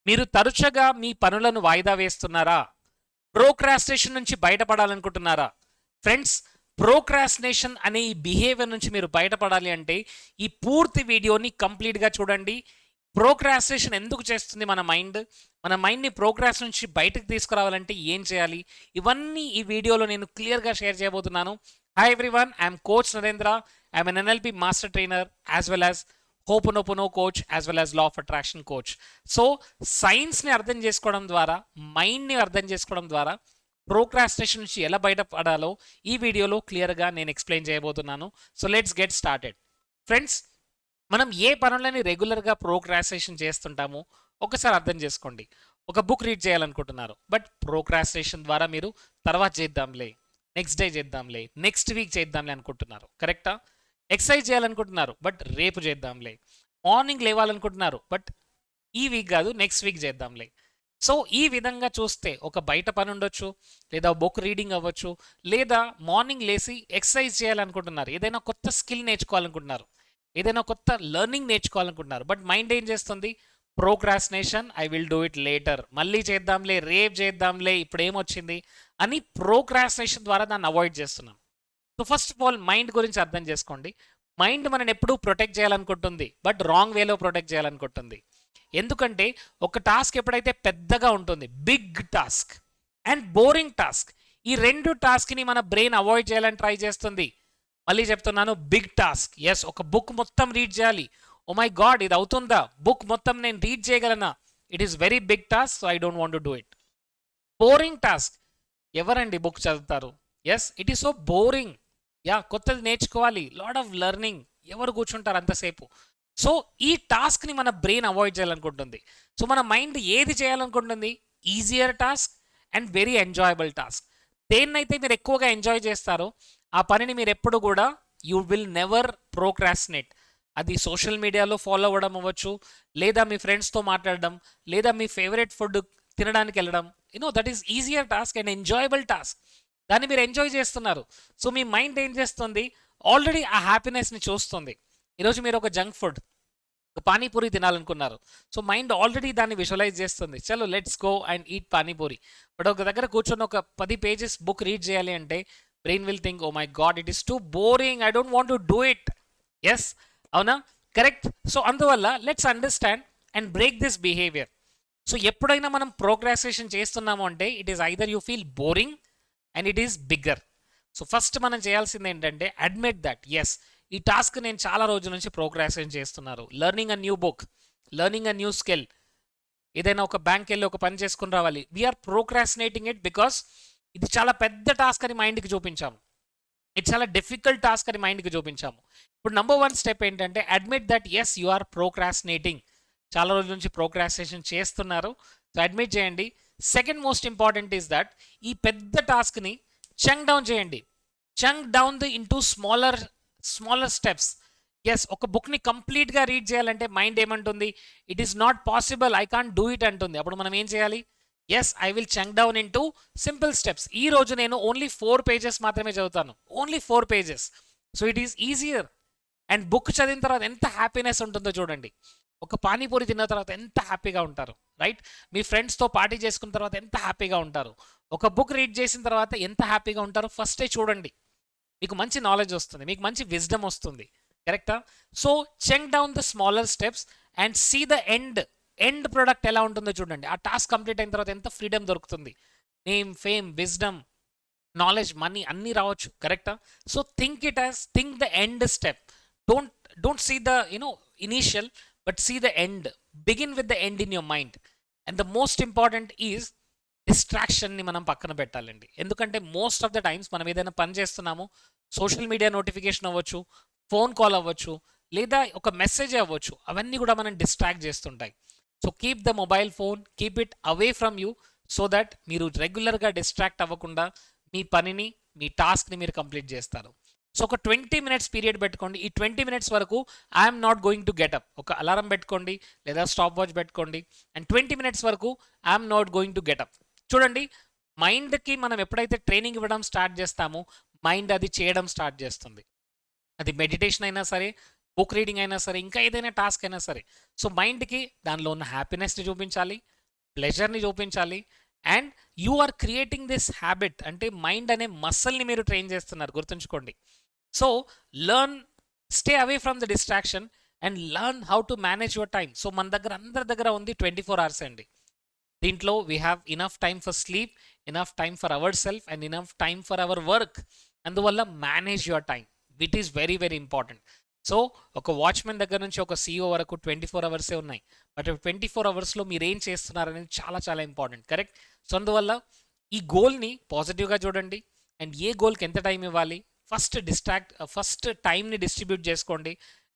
మీరు తరచుగా మీ పనులను వాయిదా వేస్తున్నారా? ప్రోక్రాస్టినేషన్ నుంచి బయటపడాలనుకుంటున్నారా? ఫ్రెండ్స్, ప్రోక్రాస్టినేషన్ అనే ఈ బిహేవియర్ నుంచి మీరు బయటపడాలి అంటే ఈ పూర్తి వీడియోని కంప్లీట్గా చూడండి. ప్రోక్రాస్టినేషన్ ఎందుకు చేస్తుంది మన మైండ్ని ప్రోగ్రాస్ నుంచి బయటకు తీసుకురావాలంటే ఏం చేయాలి, ఇవన్నీ ఈ వీడియోలో నేను క్లియర్గా షేర్ చేయబోతున్నాను. Hi everyone, I'm coach Narendra. I'm an NLP master trainer as well as ho'oponopono coach as well as law of attraction coach. So సైన్స్ని అర్థం చేసుకోవడం ద్వారా, మైండ్ని అర్థం చేసుకోవడం ద్వారా ప్రోక్రాస్టినేషన్ నుంచి ఎలా బయటపడాలో ఈ వీడియోలో క్లియర్గా నేను ఎక్స్ప్లెయిన్ చేయబోతున్నాను. So let's get started. Friends, మనం ఏ పనులని రెగ్యులర్గా ప్రోక్రాస్టినేషన్ చేస్తుంటామో ఒకసారి అర్థం చేసుకోండి. ఒక బుక్ రీడ్ చేయాలనుకుంటున్నారు, బట్ ప్రోక్రాస్టినేషన్ ద్వారా మీరు తర్వాత చేద్దాంలే, నెక్స్ట్ డే చేద్దాంలే, నెక్స్ట్ వీక్ చేద్దాంలే అనుకుంటున్నారు. కరెక్టా? ఎక్సర్సైజ్ చేయాలనుకుంటున్నారు, బట్ రేపు చేద్దాంలే. మార్నింగ్ లేవాలనుకుంటున్నారు, బట్ ఈ వీక్ కాదు, నెక్స్ట్ వీక్ చేద్దాంలే. సో ఈ విధంగా చూస్తే ఒక బయట పని ఉండొచ్చు, లేదా బుక్ రీడింగ్ అవ్వచ్చు, లేదా మార్నింగ్ లేసి ఎక్సర్సైజ్ చేయాలనుకుంటున్నారు, ఏదైనా కొత్త స్కిల్ నేర్చుకోవాలనుకుంటున్నారు, ఏదైనా కొత్త లెర్నింగ్ నేర్చుకోవాలనుకుంటున్నారు, బట్ మైండ్ ఏం చేస్తుంది? Procrastination, I will do it later, మళ్ళీ చేద్దాంలే, రేపు చేద్దాంలే, ఇప్పుడు ఏమొచ్చింది అని ప్రోక్రాస్టినేషన్ ద్వారా దాన్ని అవాయిడ్ చేస్తున్నాం. So first of all mind గురించి అర్థం చేసుకోండి. మైండ్ మనని ఎప్పుడూ ప్రొటెక్ట్ చేయాలనుకుంటుంది, బట్ రాంగ్ వేలో ప్రొటెక్ట్ చేయాలనుకుంటుంది. ఎందుకంటే ఒక టాస్క్ ఎప్పుడైతే పెద్దగా ఉంటుంది, big task and boring task, ఈ రెండు టాస్క్ని మన బ్రెయిన్ అవాయిడ్ చేయాలని ట్రై చేస్తుంది. మళ్ళీ చెప్తున్నాను, బిగ్ టాస్క్. ఎస్, ఒక బుక్ మొత్తం రీడ్ చేయాలి. ఓ మై గాడ్, ఇది అవుతుందా? బుక్ మొత్తం నేను రీడ్ చేయగలనా? It is very big task, so I don't want to do it. Boring task, ఎవరండి బుక్ చదువుతారు? Yes, it is so boring. Yeah, కొత్తది నేర్చుకోవాలి, లాట్ ఆఫ్ లెర్నింగ్, ఎవరు కూర్చుంటారు అంతసేపు? సో ఈ టాస్క్ని మన బ్రెయిన్ అవాయిడ్ చేయాలనుకుంటుంది. సో మన మైండ్ ఏది చేయాలనుకుంటుంది? Easier task and very enjoyable task. దేన్నైతే మీరు ఎక్కువగా ఎంజాయ్ చేస్తారో ఆ పనిని మీరు ఎప్పుడు కూడా యూ విల్ నెవర్ ప్రోక్రాస్టినేట్. అది సోషల్ మీడియాలో ఫాలో అవ్వడం అవ్వచ్చు, లేదా మీ ఫ్రెండ్స్తో మాట్లాడడం, లేదా మీ ఫేవరెట్ ఫుడ్ తినడానికి వెళ్ళడం. That is easier task and enjoyable task. దాన్ని మీరు ఎంజాయ్ చేస్తున్నారు. సో మీ మైండ్ ఏం చేస్తుంది? ఆల్రెడీ ఆ హ్యాపీనెస్ని చూస్తుంది. ఈరోజు మీరు ఒక జంక్ ఫుడ్, ఒక పానీపూరి తినాలనుకున్నారు. సో మైండ్ ఆల్రెడీ దాన్ని విజువలైజ్ చేస్తుంది, చలో let's go and eat panipuri. But ఒక దగ్గర కూర్చొని ఒక 10 పేజెస్ బుక్ రీడ్ చేయాలి అంటే brain will think, oh my god, it is too boring, I don't want to do it. Yes, అవునా? కరెక్ట్. సో అందువల్ల let's understand and break this behaviour. So ఎప్పుడైనా మనం ప్రోక్రాస్టినేషన్ చేస్తున్నాము అంటే it is either you feel boring and it is bigger. So first మనం చేయాల్సింది ఏంటంటే admit that yes, ఈ టాస్క్ నేను చాలా రోజుల నుంచి ప్రోక్రాస్టినేట్ చేస్తున్నాను. Learning a new book, learning a new skill, ఏదైనా ఒక బ్యాంక్ వెళ్ళి ఒక పని చేసుకుని రావాలి. వీఆర్ ప్రోక్రాస్టినేటింగ్ ఇట్ బికాస్ ఇది చాలా పెద్ద టాస్క్ అని మైండ్కి చూపించాము, ఇది చాలా డిఫికల్ట్ టాస్క్ అని మైండ్కి చూపించాము. ఇప్పుడు నెంబర్ 1 స్టెప్ ఏంటంటే admit that yes, you are procrastinating. చాలా రోజుల నుంచి ప్రోక్రాస్టినేషన్ చేస్తున్నారు, సో అడ్మిట్ చేయండి. Second most important is that ఈ పెద్ద టాస్క్ని చంక్ డౌన్ చేయండి. Chunk down the into smaller steps. Yes, ఒక బుక్ని కంప్లీట్గా రీడ్ చేయాలంటే మైండ్ ఏమంటుంది? It is not possible, I can't do it అంటుంది. అప్పుడు మనం ఏం చేయాలి? Yes, I will chunk down into simple steps. ఈ రోజు నేను ఓన్లీ 4 పేజెస్ మాత్రమే చదువుతాను, only 4 pages. So it is easier. And book చదివిన తర్వాత ఎంత హ్యాపీనెస్ ఉంటుందో చూడండి. ఒక పానీపూరి తిన్న తర్వాత ఎంత హ్యాపీగా ఉంటారు, రైట్? మీ ఫ్రెండ్స్తో పార్టీ చేసుకున్న తర్వాత ఎంత హ్యాపీగా ఉంటారు. ఒక బుక్ రీడ్ చేసిన తర్వాత ఎంత హ్యాపీగా ఉంటారో ఫస్టే చూడండి. మీకు మంచి నాలెడ్జ్ వస్తుంది, మీకు మంచి విజ్డమ్ వస్తుంది. కరెక్టా? So check down the smaller steps and see the end product ఎలా ఉంటుందో చూడండి. ఆ టాస్క్ కంప్లీట్ అయిన తర్వాత ఎంత ఫ్రీడమ్ దొరుకుతుంది. Name, fame, wisdom, knowledge, money అన్నీ రావచ్చు. కరెక్టా? So think the end step. Don't see the initial, but see the end. Begin with the end in your mind. And the most important is డిస్ట్రాక్షన్ని మనం పక్కన పెట్టాలండి. ఎందుకంటే most of the times మనం ఏదైనా పని చేస్తున్నాము, సోషల్ మీడియా నోటిఫికేషన్ అవ్వచ్చు, ఫోన్ కాల్ అవ్వచ్చు, లేదా ఒక మెసేజ్ అవ్వచ్చు, అవన్నీ కూడా మనం డిస్ట్రాక్ట్ చేస్తుంటాయి. So keep the mobile phone, keep it away from you, so that మీరు రెగ్యులర్గా డిస్ట్రాక్ట్ అవ్వకుండా మీ పనిని, మీ టాస్క్ని మీరు కంప్లీట్ చేస్తారు. సో ఒక 20 minutes పీరియడ్ పెట్టుకోండి. ఈ 20 minutes వరకు I'm not going to get up. ఒక అలారం పెట్టుకోండి, లేదా స్టాప్ వాచ్ పెట్టుకోండి. అండ్ 20 minutes వరకు I'm not going to get up. చూడండి, మైండ్కి మనం ఎప్పుడైతే ట్రైనింగ్ ఇవ్వడం స్టార్ట్ చేస్తామో మైండ్ అది చేయడం స్టార్ట్ చేస్తుంది. అది మెడిటేషన్ అయినా సరే, బుక్ రీడింగ్ అయినా సరే, ఇంకా ఏదైనా టాస్క్ అయినా సరే. సో మైండ్కి దానిలో ఉన్న హ్యాపీనెస్ని చూపించాలి, ప్లెజర్ని చూపించాలి. And you are creating this habit, అంటే మైండ్ అనే మసల్ని మీరు ట్రైన్ చేస్తున్నారు, గుర్తుంచుకోండి. So learn, stay away from the distraction and learn how to manage your time. So మన దగ్గర అందరి దగ్గర ఉంది 24 అవర్స్ అండి. దీంట్లో we have enough time for sleep, enough time for our self and enough time for our work. అందువల్ల manage your time, it is very very important. So ఒక watchman దగ్గర నుంచి ఒక CEO వరకు 24 అవర్సే ఉన్నాయి. బట్ 24 అవర్స్లో మీరు ఏం చేస్తున్నారనేది చాలా చాలా ఇంపార్టెంట్, కరెక్ట్? సో అందువల్ల ఈ గోల్ని పాజిటివ్గా చూడండి. అండ్ ఏ గోల్కి ఎంత టైం ఇవ్వాలి, ఫస్ట్ టైంని డిస్ట్రిబ్యూట్ చేసుకోండి.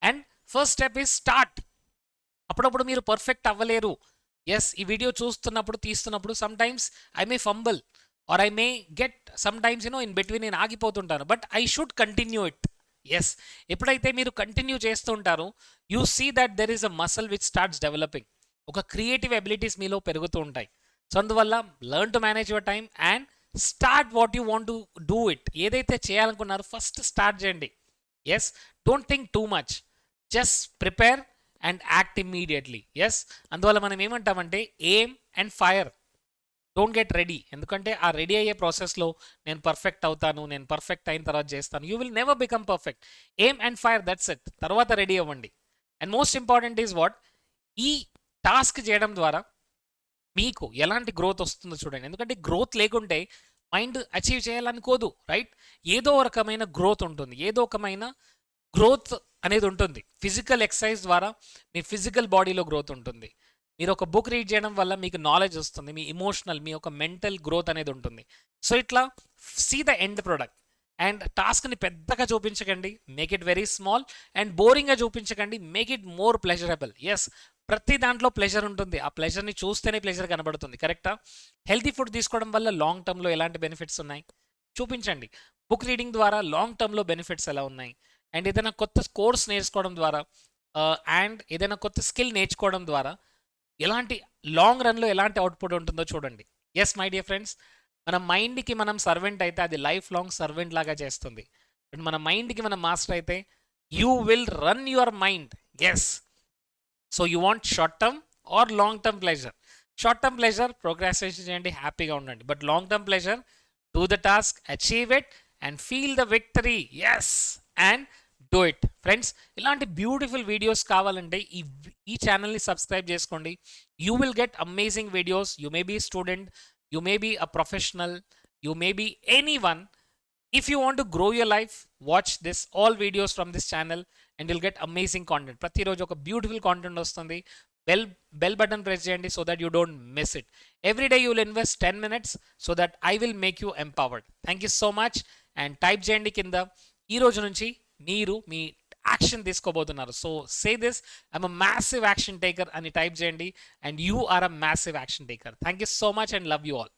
And first step is start. అప్పుడప్పుడు మీరు పర్ఫెక్ట్ అవ్వలేరు. ఎస్, ఈ వీడియో చూస్తున్నప్పుడు తీస్తున్నప్పుడు sometimes I may fumble or I may get sometimes in between నేను ఆగిపోతుంటాను. But I should continue it. Yes, ఎప్పుడైతే మీరు కంటిన్యూ చేస్తూ ఉంటారో you see that there is a muscle which starts developing. ఒక creative abilities మీలో పెరుగుతూ ఉంటాయి. సో అందువల్ల learn to manage your time and start what you want to do it. ఏదైతే చేయాలనుకున్నారో ఫస్ట్ స్టార్ట్ చేయండి. Yes, don't think too much, just prepare and act immediately. Yes, అందువల్ల మనం ఏమంటామంటే aim and fire, don't get ready. ఎందుకంటే ఆ ready అయ్యే ప్రాసెస్లో నేను పర్ఫెక్ట్ అవుతాను, నేను పర్ఫెక్ట్ అయిన తర్వాత చేస్తాను, you will never become perfect. Aim and fire, that's it. తర్వాత రెడీ అవ్వండి. And most important is what, ఈ టాస్క్ చేయడం ద్వారా మీకు ఎలాంటి గ్రోత్ వస్తుందో చూడండి. ఎందుకంటే గ్రోత్ లేకుంటే మైండ్ అచీవ్ చేయాలనుకోదు, రైట్? ఏదో రకమైన గ్రోత్ ఉంటుంది, ఏదో రకమైన గ్రోత్ అనేది ఉంటుంది. ఫిజికల్ ఎక్సర్సైజ్ ద్వారా మీ ఫిజికల్ బాడీలో గ్రోత్ ఉంటుంది. మీరు ఒక బుక్ రీడ్ చేయడం వల్ల మీకు నాలెడ్జ్ వస్తుంది, మీ ఇమోషనల్, మీ యొక్క మెంటల్ గ్రోత్ అనేది ఉంటుంది. సో ఇట్లా see the end product. And టాస్క్ని పెద్దగా చూపించకండి, make it very small. And బోరింగ్గా చూపించకండి, make it more pleasurable. Yes, ప్రతి దాంట్లో ప్లెజర్ ఉంటుంది, ఆ ప్లెజర్ని చూస్తేనే ప్లెజర్ కనబడుతుంది, కరెక్టా? హెల్తీ ఫుడ్ తీసుకోవడం వల్ల లాంగ్ టర్మ్లో ఎలాంటి బెనిఫిట్స్ ఉన్నాయి చూపించండి. బుక్ రీడింగ్ ద్వారా లాంగ్ టర్మ్లో బెనిఫిట్స్ ఎలా ఉన్నాయి. అండ్ ఏదైనా కొత్త కోర్స్ నేర్చుకోవడం ద్వారా అండ్ ఏదైనా కొత్త స్కిల్ నేర్చుకోవడం ద్వారా ఎలాంటి లాంగ్ రన్లో ఎలాంటి అవుట్పుట్ ఉంటుందో చూడండి. ఎస్ మై డియర్ ఫ్రెండ్స్, మన మైండ్కి మనం సర్వెంట్ అయితే అది లైఫ్ లాంగ్ సర్వెంట్ లాగా చేస్తుంది. అండ్ మన మైండ్కి మనం మాస్టర్ అయితే you will run your mind. Yes, so you want short term or long term pleasure? Short term pleasure procrastination చేయండి, హ్యాపీగా ఉండండి. But long term pleasure, do the task, achieve it and feel the victory. Yes, and do it. Friends, ఇలాంటి beautiful videos కావాలంటే ఈ ఛానల్ని subscribe చేసుకోండి. You will get amazing videos. You may be student, you may be a professional, you may be any one. If you want to grow your life, watch this all videos from this channel and you'll get amazing content. ప్రతిరోజు ఒక beautiful content వస్తుంది. Bell button press చేయండి so that you don't miss it. Every day you will invest 10 minutes so that I will make you empowered. Thank you so much. And type చేయండి కింద, ఈ రోజు నుంచి మీరు మీ యాక్షన్ తీసుకోబోతున్నారు. So say this, I'm a massive action taker అని type చేయండి and you are a massive action taker. Thank you so much and love you all.